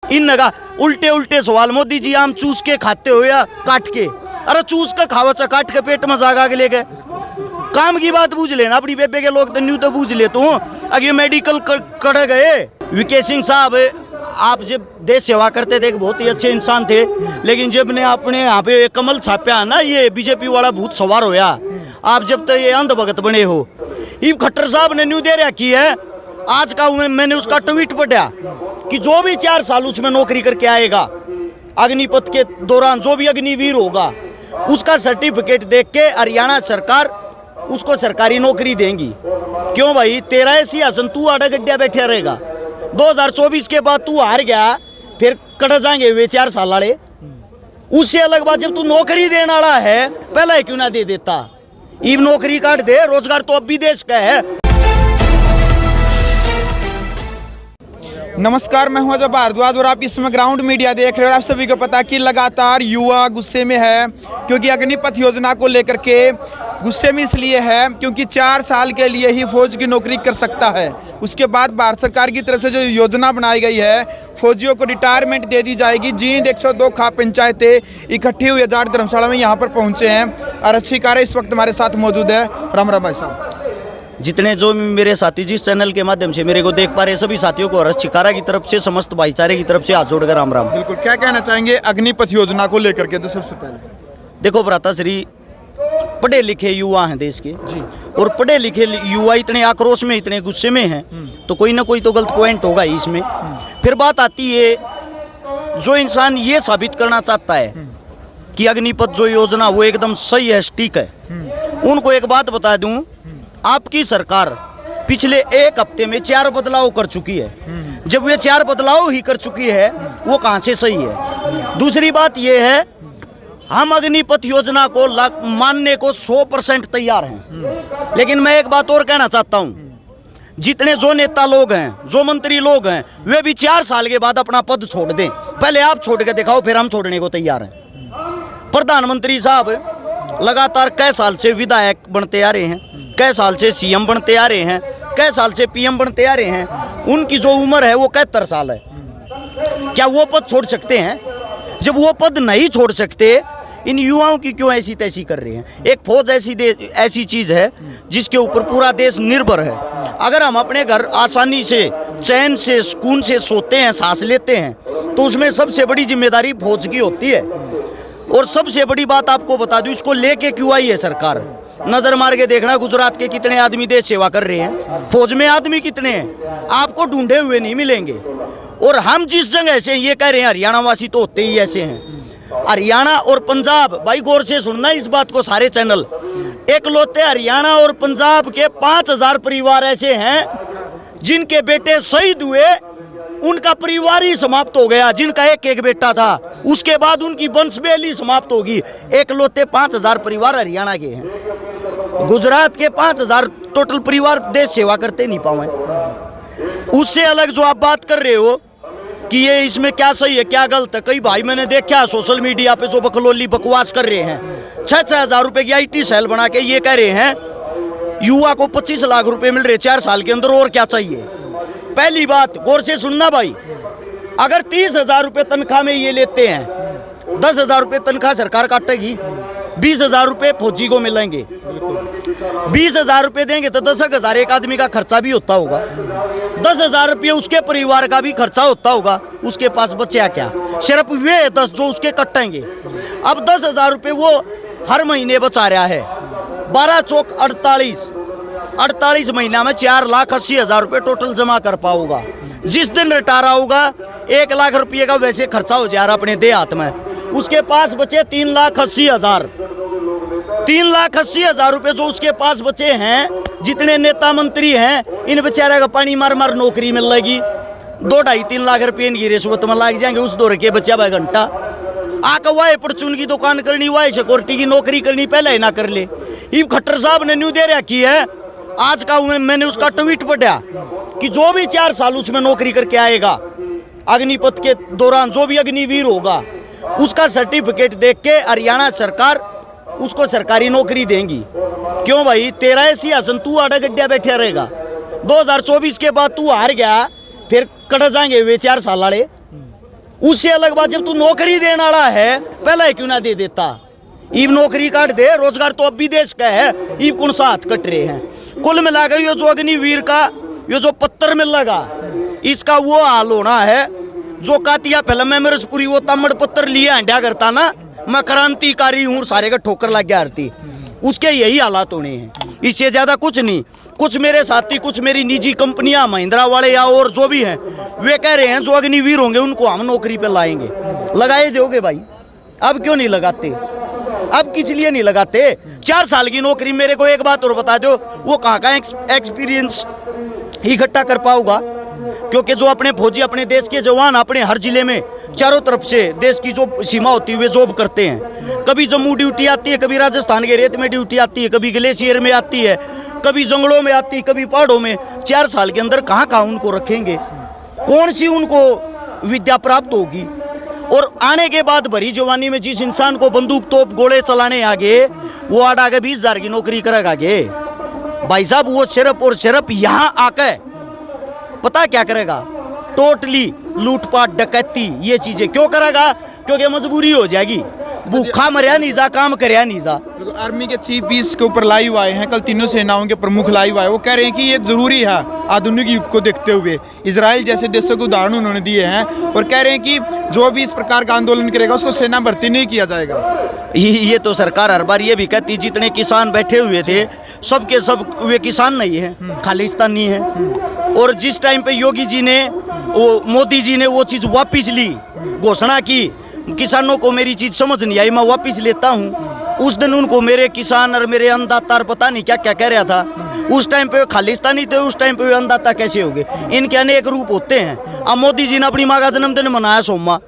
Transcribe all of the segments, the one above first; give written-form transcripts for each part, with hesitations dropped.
इन नगा उल्टे उल्टे सवाल। मोदी जी आम चूस के खाते हो या काट के? अरे चूस के खावा चा, काट के पेट में जागा के ले गए। काम की बात बूझ लेना, अपनी बेबे के लोग तो न्यू तो बूझ ले। तू अगे मेडिकल कर गए। वीके सिंह साहब, आप जब देश सेवा करते थे बहुत ही अच्छे इंसान थे, लेकिन जब ने अपने यहाँ पे कमल छापया ना, ये बीजेपी वाला भूत सवार होया। आप जब तक ये अंध भगत बने हो। ये खट्टर साहब ने न्यू दे रखी है। आज का मैंने उसका ट्वीट पढ़ा कि जो भी 4 साल उसमें नौकरी करके आएगा अग्निपथ के दौरान, जो भी अग्निवीर होगा, उसका सर्टिफिकेट देख के हरियाणा सरकार उसको सरकारी नौकरी देंगी। क्यों भाई, तेरा ऐसी आसन तू आड़ा गड्ढा बैठा रहेगा। 2024 के बाद तू हार गया, फिर कट जाएंगे वे 4 साल वाले। उससे अलग बात, जब तू नौकरी देने वाला है पहले क्यों ना दे देता? ईब नौकरी काट दे, रोजगार तो अब भी देश का है। नमस्कार, मैं हूं अजय भारद्वाज और आप इसमें ग्राउंड मीडिया देख रहे हो। आप सभी को पता कि लगातार युवा गुस्से में है, क्योंकि अग्निपथ योजना को लेकर के गुस्से में इसलिए है क्योंकि 4 साल के लिए ही फौज की नौकरी कर सकता है। उसके बाद भारत सरकार की तरफ से जो योजना बनाई गई है, फौजियों को रिटायरमेंट दे दी जाएगी। जींद 102 खाप पंचायतें इकट्ठी हुई जाट धर्मशाला में यहाँ पर पहुँचे हैं। आरक्षीकार इस वक्त हमारे साथ मौजूद है। राम राम भाई साहब। जितने जो मेरे साथी जिस चैनल के माध्यम से मेरे को देख पा रहे सभी साथियों को हर्ष छिकारा की तरफ से, समस्त भाईचारे की तरफ से हाथ जोड़कर राम राम। बिल्कुल, क्या कहना चाहेंगे अग्निपथ योजना को लेकर के? तो सबसे पहले देखो भ्राताश्री, पढ़े लिखे युवा हैं देश के जी, और पढ़े लिखे युवा इतने आक्रोश में, इतने गुस्से में हैं, तो कोई ना कोई तो गलत पॉइंट होगा ही इसमें। फिर बात आती है, जो इंसान ये साबित करना चाहता है कि अग्निपथ जो योजना वो एकदम सही है, सटीक है, उनको एक बात बता दूं, आपकी सरकार पिछले 1 हफ्ते में 4 बदलाव कर चुकी है। जब ये 4 बदलाव ही कर चुकी है, वो कहाँ से सही है? दूसरी बात ये है, हम अग्निपथ योजना को मानने को 100% तैयार हैं। लेकिन मैं एक बात और कहना चाहता हूँ, जितने जो नेता लोग हैं, जो मंत्री लोग हैं, वे भी 4 साल के बाद अपना पद छोड़ दें। पहले आप छोड़ के दिखाओ, फिर हम छोड़ने को तैयार हैं। प्रधानमंत्री साहब लगातार कई साल से विधायक बनते आ रहे हैं, कई साल से सीएम बनते आ रहे हैं, कई साल से पीएम बनते आ रहे हैं। उनकी जो उम्र है वो 71 साल है। क्या वो पद छोड़ सकते हैं? जब वो पद नहीं छोड़ सकते, इन युवाओं की क्यों ऐसी तैसी कर रहे हैं? एक फौज ऐसी चीज है जिसके ऊपर पूरा देश निर्भर है। अगर हम अपने घर आसानी से, चैन से, सुकून से सोते हैं, सांस लेते हैं, तो उसमें सबसे बड़ी जिम्मेदारी फौज की होती है। और सबसे बड़ी बात आपको बता दूं, इसको लेके क्यों आई है सरकार? नजर मार के देखना, गुजरात के कितने आदमी देश सेवा कर रहे हैं, फौज में आदमी कितने हैं, आपको ढूंढे हुए नहीं मिलेंगे। और हम जिस जगह से ये कह रहे हैं, हरियाणा वासी तो होते ही ऐसे हैं। हरियाणा और पंजाब, भाई गौर से सुनना इस बात को सारे चैनल, एकलौते हरियाणा और पंजाब के 5000 परिवार ऐसे हैं जिनके बेटे शहीद हुए, उनका परिवार ही समाप्त हो गया। जिनका एक बेटा था, उसके बाद उनकी वंशवेली समाप्त होगी। एकलौते 5000 परिवार हरियाणा के हैं। गुजरात के 5000 टोटल परिवार देश सेवा करते नहीं पाए। उससे अलग जो आप बात कर रहे हो कि ये इसमें क्या सही है क्या गलत है, कई भाई मैंने देखा सोशल मीडिया पे जो बकलोली बकवास कर रहे हैं। 6-6 हजार रुपए की IT सेल बना के ये कह रहे हैं युवा को 25 लाख रुपए मिल रहे 4 साल के अंदर, और क्या चाहिए? पहली बात गौर से सुनना भाई, अगर 30,000 रुपए तनख्वाह में ये लेते हैं, 10,000 रुपए तनख्वाह सरकार काटेगी, 20,000 रुपए फौजी को मिलेंगे। 20,000 रुपए देंगे तो 10,000 एक आदमी का खर्चा भी होता होगा, 10,000 रुपये उसके परिवार का भी खर्चा होता होगा। उसके पास बचा क्या? सिर्फ वे 10 जो उसके कटेंगे। अब 10,000 रुपये वो हर महीने बचा रहा है। 12 चौक 48 महीना में 4,80,000 रुपये टोटल जमा कर पाऊंगा। जिस दिन रिटायर होगा 1 लाख रुपये का वैसे खर्चा हो जा रहा अपने देहात में, उसके पास बचे 3,80,000। 3,80,000 रुपये जो उसके पास बचे हैं, जितने नेता मंत्री हैं, इन बेचारे का पानी मार मार नौकरी मिल लेगी। 2-2.5-3 लाख रुपये इनकी रिश्वत में लग जाएंगे। उस दौर के बच्चा 2 घंटा आकर वाह परचून की दुकान करनी, वाह सिक्योरिटी की नौकरी करनी, पहले ही ना कर ले। ये खट्टर साहब ने न्यू दे रखी है। आज का मैंने उसका ट्वीट पढ़ा कि जो भी 4 साल उसमें नौकरी करके आएगा अग्निपथ के दौरान, जो भी अग्निवीर होगा, उसका सर्टिफिकेट देख के हरियाणा सरकार उसको सरकारी नौकरी देंगी। क्यों भाई, तेरा ऐसी आसन तू आड़ा गड्ढा बैठा रहेगा। 2024 के बाद तू हार गया, फिर कट जाएंगे वे 4 साल वाले। उससे अलग बात, जब तू नौकरी देने वाला है पहले क्यों ना दे देता। ईब नौकरी काट दे, रोजगार तो अब भी देश का है, ईब कौन सा हाथ कट रहे हैं। कुल मिलाकर ये जो अग्निवीर का ये जो पत्थर मिल लगा, इसका वो हाल होना है जो कातिया फिल्म में मेरे पूरी वो तामड़ पत्थर लिए हंडिया करता ना, मैं क्रांतिकारी हूँ, सारे का ठोकर लग गया आरती, उसके यही हालात होने हैं, इससे ज्यादा कुछ नहीं। कुछ मेरे साथी, कुछ मेरी निजी कंपनियां, महिंद्रा वाले या और जो भी हैं, वे कह रहे हैं जो अग्निवीर होंगे उनको हम नौकरी पे लाएंगे। लगाए दोगे भाई? अब क्यों नहीं लगाते? अब किस लिए नहीं लगाते? 4 साल की नौकरी, मेरे को एक बात और बता दो, वो कहाँ का एक्सपीरियंस इकट्ठा कर पाऊंगा? क्योंकि जो अपने फौजी, अपने देश के जवान अपने हर जिले में चारों तरफ से देश की जो सीमा होती है वे जॉब करते हैं। कभी जम्मू ड्यूटी आती है, कभी राजस्थान के रेत में ड्यूटी आती है, कभी ग्लेशियर में आती है, कभी जंगलों में आती है, कभी पहाड़ों में। 4 साल के अंदर कहाँ कहाँ उनको रखेंगे? कौन सी उनको विद्या प्राप्त होगी? और आने के बाद भरी जवानी में जिस इंसान को बंदूक तोप गोले चलाने आगे, वो आगे 20,000 की नौकरी करेगा आगे भाई साहब। वो सिर्फ और सिर्फ यहाँ आकर पता क्या करेगा? टोटली लूटपाट, डकैती, ये चीजें क्यों करेगा? क्योंकि मजबूरी हो जाएगी, भूखा मरिया नहीं जा, काम करया नहीं जा। आर्मी के चीफ भी इसके ऊपर लाइव आए हैं, कल तीनों सेनाओं के प्रमुख लाइव आए, वो कह रहे हैं कि ये जरूरी है आधुनिक युग को देखते हुए। इजराइल जैसे देशों के उदाहरण उन्होंने दिए हैं और कह रहे हैं कि जो भी इस प्रकार का आंदोलन करेगा उसको सेना भर्ती नहीं किया जाएगा। ये तो सरकार हर बार ये भी कहती, जितने किसान बैठे हुए थे सब के सब वे किसान नहीं है, खालिस्तानी है। और जिस टाइम पे योगी जी ने, वो मोदी जी ने वो चीज़ वापस ली, घोषणा की किसानों को मेरी चीज़ समझ नहीं आई, मैं वापस लेता हूँ, उस दिन उनको मेरे किसान और मेरे अन्नदाता पता नहीं क्या क्या कह रहा था। उस टाइम पे खालिस्तानी थे, उस टाइम पे अन्नदाता कैसे हो गए? इनके अनेक रूप होते हैं। अब मोदी जी ने अपनी माँ का जन्मदिन मनाया सोमवार,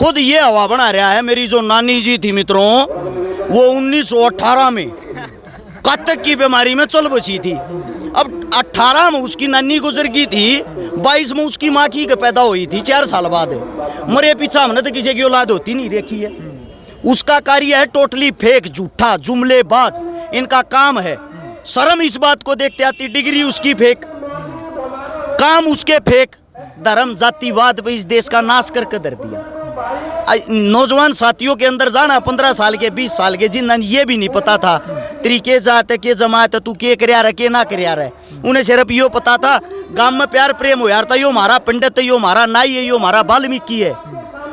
खुद ये हवा बना रहा है। मेरी जो नानी जी थी मित्रों, वो 1918 में कत्तक की बीमारी में चल बसी थी। अब 18 में उसकी नानी गुजर गई थी, 22 में उसकी माँ की पैदा हुई थी, 4 साल बाद मरे पीछा हमने तो किसी की औलाद होती नहीं देखी है। उसका कार्य है टोटली फेक, झूठा, जुमलेबाज, इनका काम है। शर्म इस बात को देखते आती, डिग्री उसकी फेक, काम उसके फेक, धर्म जातिवाद पे इस देश का नाश करके धर दिया। नौजवान साथियों के अंदर जाना 15 साल के 20 साल के, जिन्हें ये भी नहीं पता था तरीके जात के जमात तू के करया रहे के ना करया रहे, उन्हें सिर्फ यो पता था गांव में प्यार प्रेम हो यार, था यो हमारा पंडित है, यो हमारा नाई है, यो हमारा वाल्मीकि है,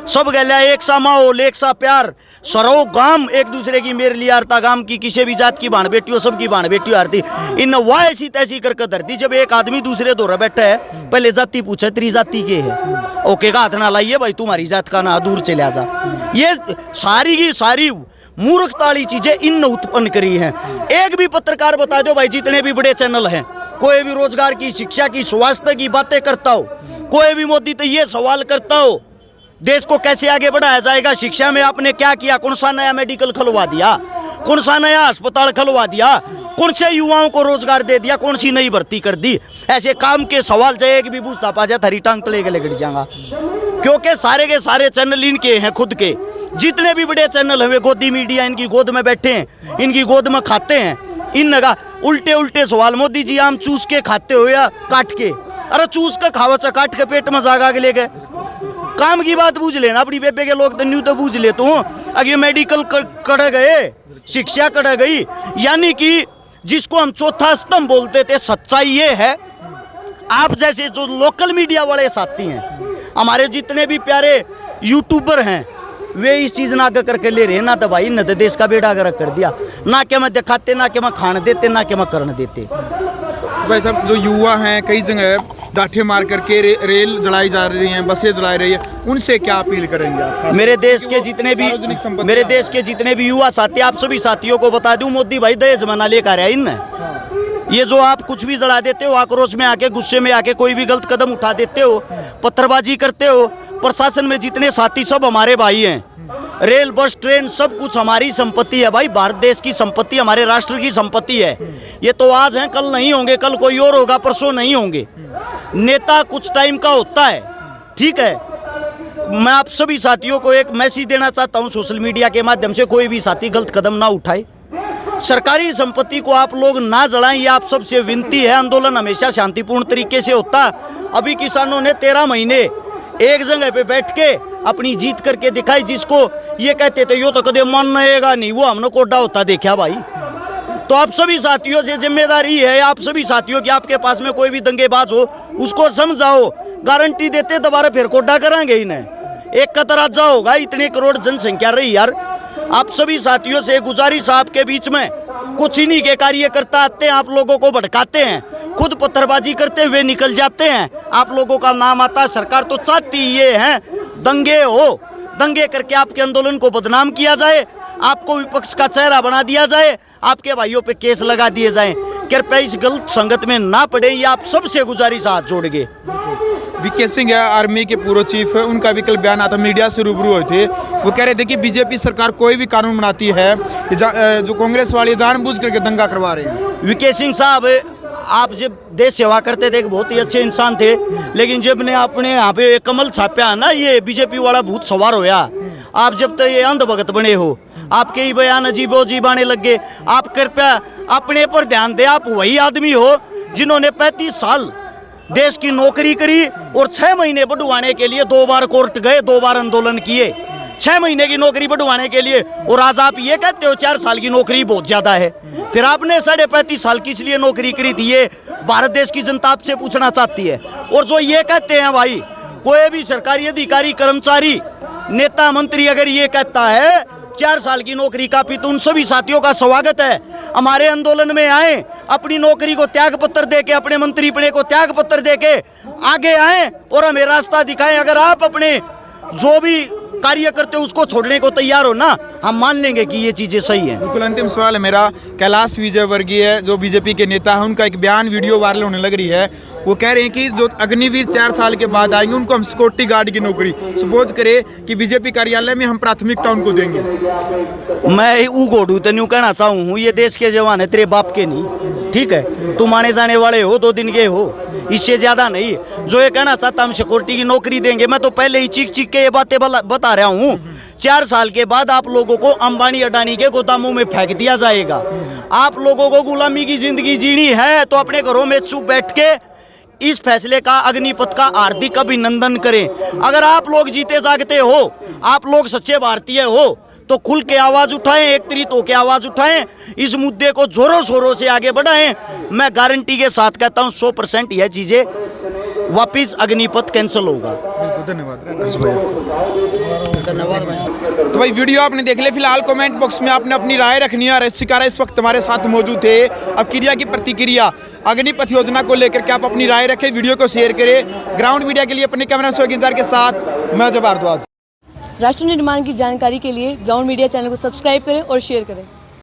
सब गया एक सा माहौल, एक सा प्यार, सरो गाम एक दूसरे की मेरे लिए आरता, गाम की किसी भी जात की बाण बेटी हो, सबकी बाण बेटी आरती। इन वाह ऐसी तैसी करके धरती। जब एक आदमी दूसरे दौरा बैठा है, पहले जाति पूछे तेरी जाति के है, ओके का हाथ ना लाइए भाई, तुम्हारी जात का ना दूर चले जा। ये सारी की सारी मूर्खताली चीजें इन उत्पन्न करी हैं। एक भी पत्रकार बता दो भाई, जितने भी बड़े चैनल हैं, कोई भी रोजगार की, शिक्षा की, स्वास्थ्य की बातें करता हो, कोई भी मोदी तो ये सवाल करता हो देश को कैसे आगे बढ़ाया जाएगा, शिक्षा में आपने क्या किया, कौन सा नया मेडिकल खुलवा दिया, कौन सा नया अस्पताल खुलवा दिया, कौन से युवाओं को रोजगार दे दिया, कौन सी नई भर्ती कर दी। ऐसे काम के सवाल चाहे एक भी पूछता पा जाए हरी टांग तले के लगड़ जाएगा। क्योंकि सारे के सारे चैनल इनके हैं, खुद के जितने भी बड़े चैनल हैं, गोदी मीडिया इनकी गोद में बैठे हैं, इनकी गोद में खाते हैं। इन लगा उल्टे उल्टे सवाल, मोदी जी आम चूस के खाते हो या काट के? अरे चूस के खावा चा, काट के पेट में जागा के ले गए। काम की बात बूझ लेना, अपनी बेबे के लोग तो न्यू तो बूझ लेते हूँ। अगे मेडिकल कट गए, शिक्षा कट गई, यानी कि जिसको हम चौथा स्तंभ बोलते थे, सच्चाई ये है, आप जैसे जो लोकल मीडिया वाले साथी हैं, हमारे जितने भी प्यारे यूट्यूबर हैं, वे इस चीज़ ना करके ले रहे ना, तो भाई न तो देश का बेड़ा गर्क कर दिया, ना कि मैं दिखाते, ना कि मैं खाने देते, ना कि मैं करने देते। भाई साहब, जो युवा हैं कई जगह डाठे मार करके रेल जलाई जा रही हैं, बसें जलाई रही है, उनसे क्या अपील करेंगे आप? मेरे देश के जितने भी युवा साथी, आप सभी साथियों को बता दूं, मोदी भाई दहेज मना लेकर आया इन। ये जो आप कुछ भी जला देते हो, आक्रोश में आके, गुस्से में आके कोई भी गलत कदम उठा देते हो, पत्थरबाजी करते हो, प्रशासन में जितने साथी सब हमारे भाई हैं। रेल, बस, ट्रेन सब कुछ हमारी संपत्ति है भाई, भारत देश की संपत्ति, हमारे राष्ट्र की संपत्ति है। ये तो आज हैं, कल नहीं होंगे, कल कोई और होगा, परसों नहीं होंगे। नेता कुछ टाइम का होता है, ठीक है। मैं आप सभी साथियों को एक मैसेज देना चाहता हूं सोशल मीडिया के माध्यम से, कोई भी साथी गलत कदम ना उठाए, सरकारी संपत्ति को आप लोग ना जलाएं, ये आप सबसे विनती है। आंदोलन हमेशा शांतिपूर्ण तरीके से होता। अभी किसानों ने 13 महीने एक जगह पे बैठ के अपनी जीत करके दिखाई। जिसको ये कहते थे यो तो कदे मानेगा नहीं, वो हमने कोडा होता देखा भाई। तो आप सभी साथियों से जिम्मेदारी है, आप सभी साथियों की, आपके पास में कोई भी दंगेबाज हो उसको समझाओ। गारंटी देते दोबारा फिर कोडा कराएंगे इन्हें। एक का तराजा होगा, इतने करोड़ जनसंख्या रही यार। आप सभी साथियों से गुजारिश, आपके बीच में कुछ इन्हीं के कार्यकर्ता आते हैं, आप लोगों को भड़काते हैं, खुद पत्थरबाजी करते हुए निकल जाते हैं, आप लोगों का नाम आता है। सरकार तो चाहती ये है दंगे हो, दंगे करके आपके आंदोलन को बदनाम किया जाए, आपको विपक्ष का चेहरा बना दिया जाए, आपके भाइयों पे केस लगा दिए जाएं। कृपया इस गलत संगत में ना पड़े, ये आप सबसे गुजारिश हाथ जोड़ के। वीके सिंह है, आर्मी के पूर्व चीफ है, उनका भी कल बयान आता, मीडिया से रूबरू हुए थे। वो कह रहे थे कि बीजेपी सरकार कोई भी कानून बनाती है, जो कांग्रेस वाले जानबूझ करके दंगा करवा रहे हैं। वीके सिंह साहब, आप जब देश सेवा करते थे, एक बहुत ही अच्छे इंसान थे, लेकिन जब ने अपने यहाँ पे कमल छापया ना, ये बीजेपी वाला भूत सवार होया। आप जब तक ये अंधभगत बने हो, आपके ही बयान अजीबो अजीब आने लग गए। आप कृपया अपने पर ध्यान दें। आप वही आदमी हो जिन्होंने 35 साल देश की नौकरी करी और 6 महीने बढ़वाने के लिए 2 बार कोर्ट गए, 2 बार आंदोलन किए 6 महीने की नौकरी बढ़वाने के लिए। और आज आप ये कहते हो 4 साल की नौकरी बहुत ज्यादा है। फिर आपने 35.5 साल की इसलिए नौकरी करी थी, ये भारत देश की जनता आपसे पूछना चाहती है। और जो ये कहते हैं भाई, कोई भी सरकारी अधिकारी, कर्मचारी, नेता, मंत्री अगर ये कहता है 4 साल की नौकरी काफी, तो उन सभी साथियों का स्वागत है, हमारे आंदोलन में आए, अपनी नौकरी को त्याग पत्र देके, अपने मंत्री पने को त्याग पत्र देके आगे आए और हमें रास्ता दिखाएं। अगर आप अपने जो भी कार्य करते हो उसको छोड़ने को तैयार हो ना, हम मान लेंगे कि ये चीजें सही हैं। बिल्कुल अंतिम सवाल है मेरा। कैलाश विजयवर्गीय जो बीजेपी के नेता हैं, उनका एक बयान वीडियो वायरल होने लग रही है। वो कह रहे हैं कि जो अग्निवीर 4 साल के बाद आएंगे उनको हम सिक्योरिटी गार्ड की नौकरी, सपोज करें कि बीजेपी कार्यालय में हम प्राथमिकता उनको देंगे। मैं ऊ घोड़ू तेन कहना चाहूँ हूँ, ये देश के जवान है, तेरे बाप के नहीं, ठीक है। तुम आने जाने वाले हो, 2 दिन के हो, इससे ज्यादा नहीं। जो ये कहना चाहता हम सिक्योरिटी की नौकरी देंगे, मैं तो पहले ही चीख चीख के ये बातें बता रहा हूँ। 4 साल के बाद आप लोगों को अंबानी अडानी के गोदामों में फेंक दिया जाएगा। आप लोगों को गुलामी की जिंदगी जीनी है तो अपने घरों में चुप बैठ के इस फैसले का, अग्निपथ का हार्दिक अभिनंदन करें। अगर आप लोग जीते जागते हो, आप लोग सच्चे भारतीय हो, तो खुल के आवाज उठाएं, एकत्रित होकर आवाज उठाएं, इस मुद्दे को जोरों शोरों से आगे बढ़ाएं। मैं गारंटी के साथ कहता हूं 100% यह चीजें वापिस अग्निपथ कैंसिल होगा। बिल्कुल, धन्यवाद। तो भाई वीडियो आपने देख लिया। फिलहाल कमेंट बॉक्स में आपने अपनी राय रखनी है और शिकारा इस वक्त हमारे साथ मौजूद थे। अब क्रिया की प्रतिक्रिया अग्निपथ योजना को लेकर के आप अपनी राय रखें, वीडियो को शेयर करें। ग्राउंड मीडिया के लिए अपने कैमरा सोगिंजार के साथ मैं जब भारद्वाज। राष्ट्र निर्माण की जानकारी के लिए ग्राउंड मीडिया चैनल को सब्सक्राइब करें और शेयर करें।